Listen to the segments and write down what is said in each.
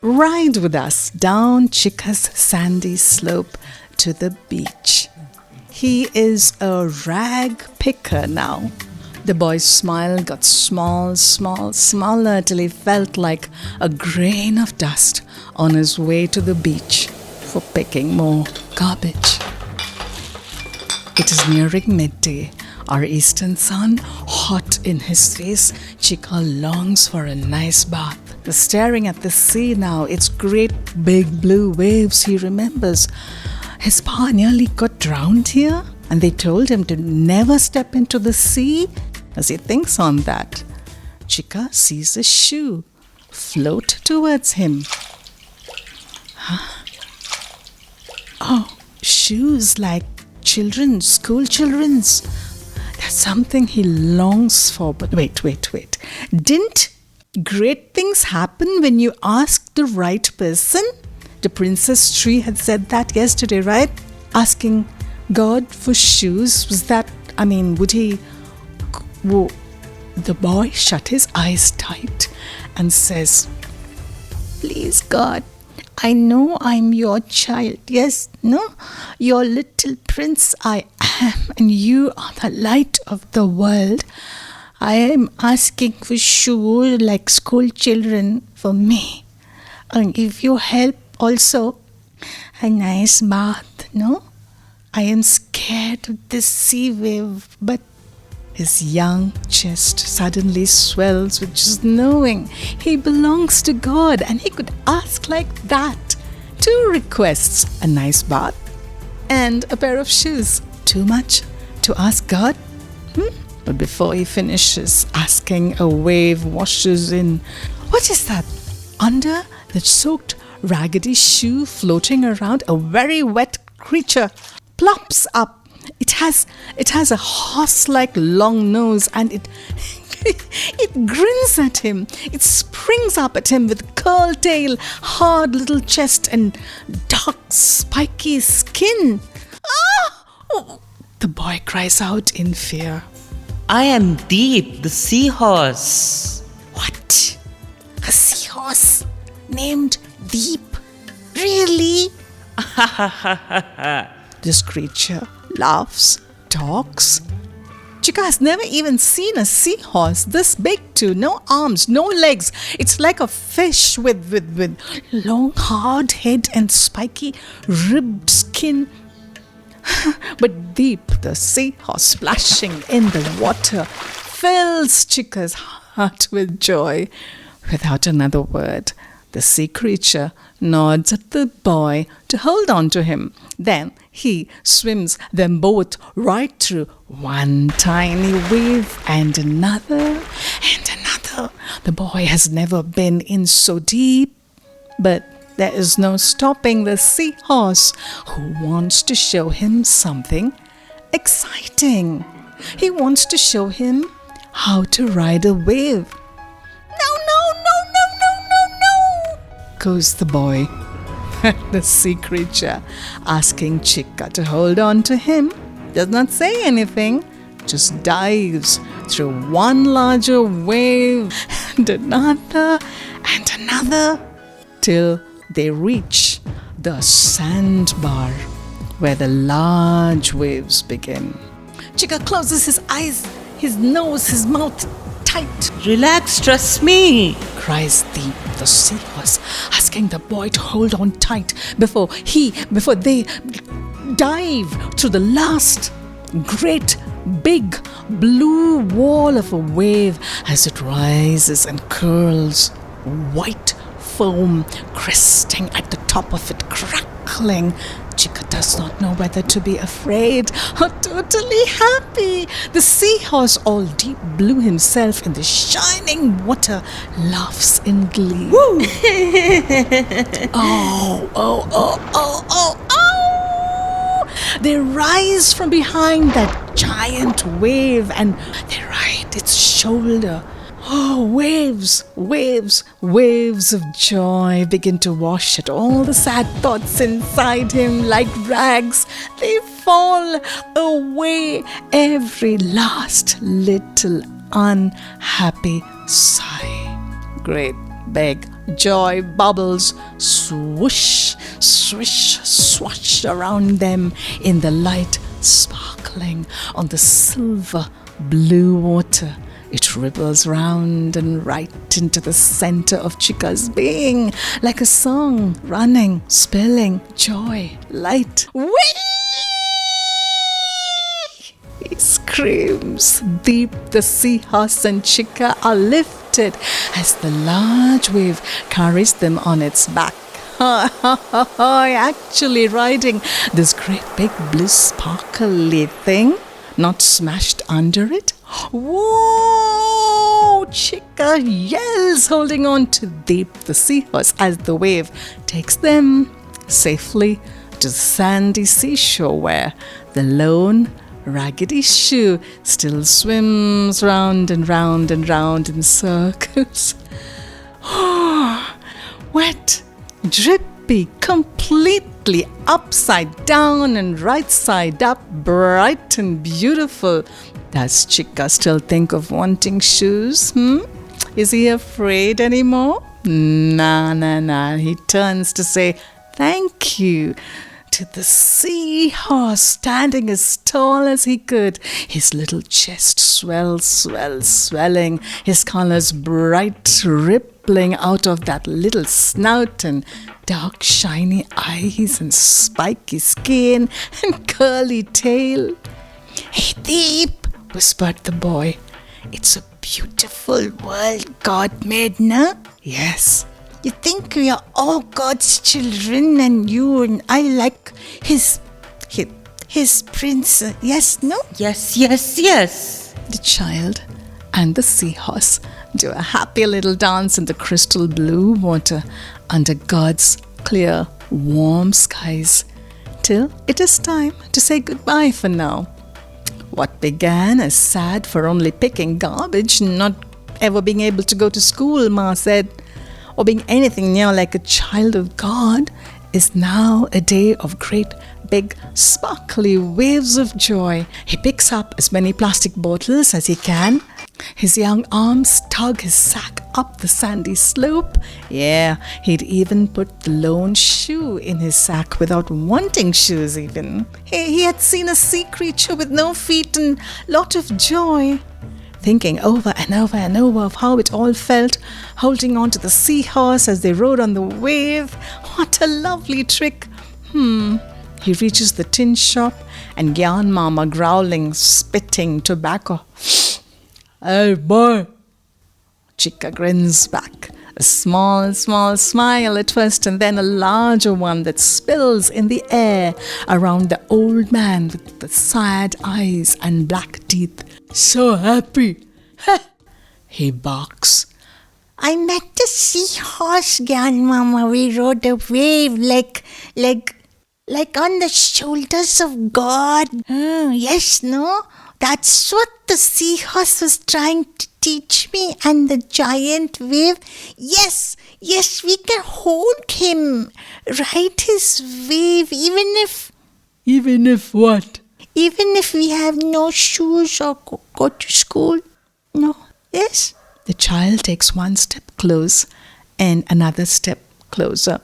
Ride with us down Chika's sandy slope to the beach. He is a rag picker now. The boy's smile got smaller till he felt like a grain of dust on his way to the beach for picking more garbage. It is nearing midday. Our eastern sun, hot in his face, Chika longs for a nice bath. Staring at the sea now, its great big blue waves, he remembers. His pa nearly got drowned here, and they told him to never step into the sea. As he thinks on that, Chika sees a shoe float towards him. Huh? Oh, shoes like school children's. That's something he longs for. But wait. Didn't great things happen when you asked the right person? The princess tree had said that yesterday, right? Asking God for shoes. Would he... Whoa. The boy shut his eyes tight and says, "Please God, I know I'm your child. Yes, no? Your little prince I am, and you are the light of the world. I am asking for shoes like school children for me. And if you help also, a nice bath, no? I am scared of this sea wave, but..." His young chest suddenly swells with just knowing he belongs to God and he could ask like that. 2 requests, a nice bath and a pair of shoes. Too much to ask God? But before he finishes asking, a wave washes in. What is that? Under the soaked, raggedy shoe floating around, a very wet creature plops up. It has a horse-like long nose and it grins at him. It springs up at him with curled tail, hard little chest and dark spiky skin. Ah! The boy cries out in fear. "I am Dheep, the seahorse." What? A seahorse named Dheep? Really? This creature laughs, talks. Chika has never even seen a seahorse this big too. No arms, no legs. It's like a fish with long hard head and spiky ribbed skin. But Dheep, the seahorse splashing in the water, fills Chika's heart with joy. Without another word, the sea creature nods at the boy to hold on to him. Then he swims them both right through one tiny wave and another. The boy has never been in so deep. But there is no stopping the seahorse who wants to show him something exciting. He wants to show him how to ride a wave. No, goes the boy. The sea creature, asking Chika to hold on to him, does not say anything, just dives through one larger wave and another, till they reach the sandbar where the large waves begin. Chika closes his eyes, his nose, his mouth tight. "Relax, trust me," cries Dheep, the seahorse, asking the boy to hold on tight before they dive to the last great big blue wall of a wave as it rises and curls, white foam cresting at the top of it, crackling. Chika does not know whether to be afraid or totally happy. The seahorse, all deep blue himself in the shining water, laughs in glee. Woo! Oh! They rise from behind that giant wave and they ride its shoulder. Oh, waves of joy begin to wash at all the sad thoughts inside him like rags. They fall away, every last little unhappy sigh. Great big joy bubbles swoosh, swish, swash around them in the light sparkling on the silver blue water. It ripples round and right into the center of Chica's being, like a song running, spilling joy, light. Whee! He screams. Deep, the seahorse and Chica are lifted as the large wave carries them on its back. Actually riding this great big blue sparkly thing, not smashed under it. Whoa! Chica yells, holding on to Deep, the seahorse, as the wave takes them safely to the sandy seashore where the lone Raggedy Shoe still swims round and round and round in circles. Wet, drippy, completely upside down and right side up, bright and beautiful. Does Chica still think of wanting shoes? Is he afraid anymore? Nah. He turns to say thank you to the seahorse, standing as tall as he could. His little chest swelling, his colors bright, rippling out of that little snout, and dark shiny eyes, and spiky skin, and curly tail. "Hey, Deep," whispered the boy. "It's a beautiful world God made, no?" "Yes." "You think we are all God's children, and you and I like his prince, yes, no?" Yes. The child and the seahorse do a happy little dance in the crystal blue water under God's clear, warm skies, till it is time to say goodbye for now. What began as sad for only picking garbage, not ever being able to go to school, Ma said, or being anything near like a child of God, is now a day of great big sparkly waves of joy. He picks up as many plastic bottles as he can. His young arms tug his sack up the sandy slope. Yeah, he'd even put the lone shoe in his sack without wanting shoes even. He had seen a sea creature with no feet and lot of joy. Thinking over and over of how it all felt, holding on to the seahorse as they rode on the wave. What a lovely trick. He reaches the tin shop and Gyan Mama growling, spitting tobacco. "Hey, boy!" Chica grins back. A small smile at first, and then a larger one that spills in the air around the old man with the sad eyes and black teeth. "So happy!" he barks. "I met the seahorse, Grandmama. We rode a wave like on the shoulders of God." "Yes, no? That's what the seahorse was trying to teach me, and the giant wave. Yes, we can hold him, ride his wave, even if..." "Even if what?" "Even if we have no shoes or go to school." "No, yes." The child takes one step close and another step closer.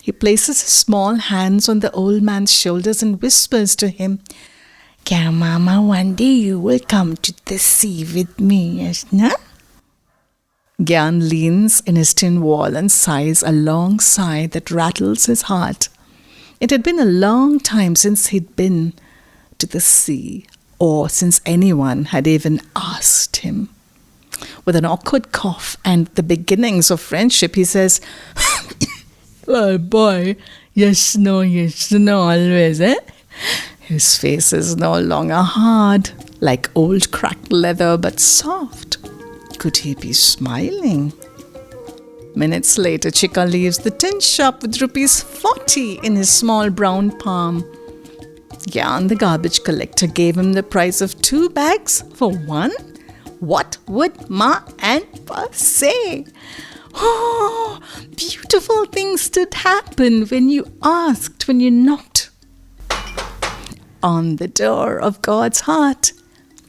He places his small hands on the old man's shoulders and whispers to him, "Grandmama, one day you will come to the sea with me, yes, no?" Gyan leans in his tin wall and sighs a long sigh that rattles his heart. It had been a long time since he'd been to the sea, or since anyone had even asked him. With an awkward cough and the beginnings of friendship, he says, "Oh boy, yes, no, always, eh?" His face is no longer hard, like old cracked leather, but soft. Could he be smiling? Minutes later, Chica leaves the tin shop with ₹40 in his small brown palm. Gyan, the garbage collector, gave him the price of 2 bags for one. What would Ma and Pa say? Oh, beautiful things did happen when you asked, when you knocked on the door of God's heart.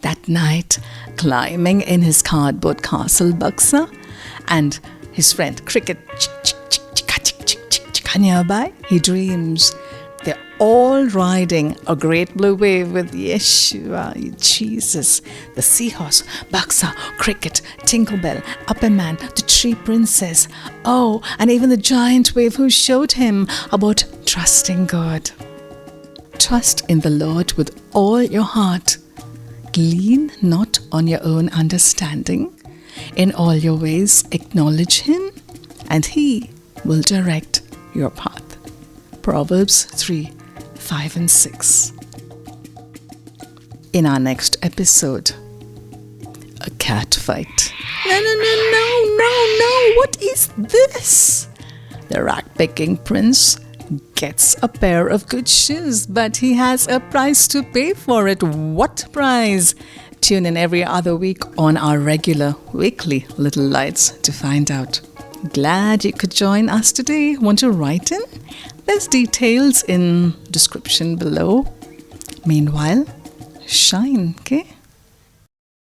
That night, climbing in his cardboard castle, Buxa, and his friend Cricket nearby. He dreams they're all riding a great blue wave with Yeshua, Jesus, the Seahorse, Baksa, Cricket, Tinkerbell, Upperman, the Tree Princess. Oh, and even the giant wave who showed him about trusting God. Trust in the Lord with all your heart. Lean not on your own understanding. In all your ways acknowledge Him, and He will direct your path. Proverbs 3, 5 and 6. In our next episode, a cat fight. No, what is this? The rag-picking prince gets a pair of good shoes, but he has a price to pay for it. What price? Tune in every other week on our regular weekly Little Lights to find out. Glad you could join us today. Want to write in? There's details in description below. Meanwhile, shine, okay?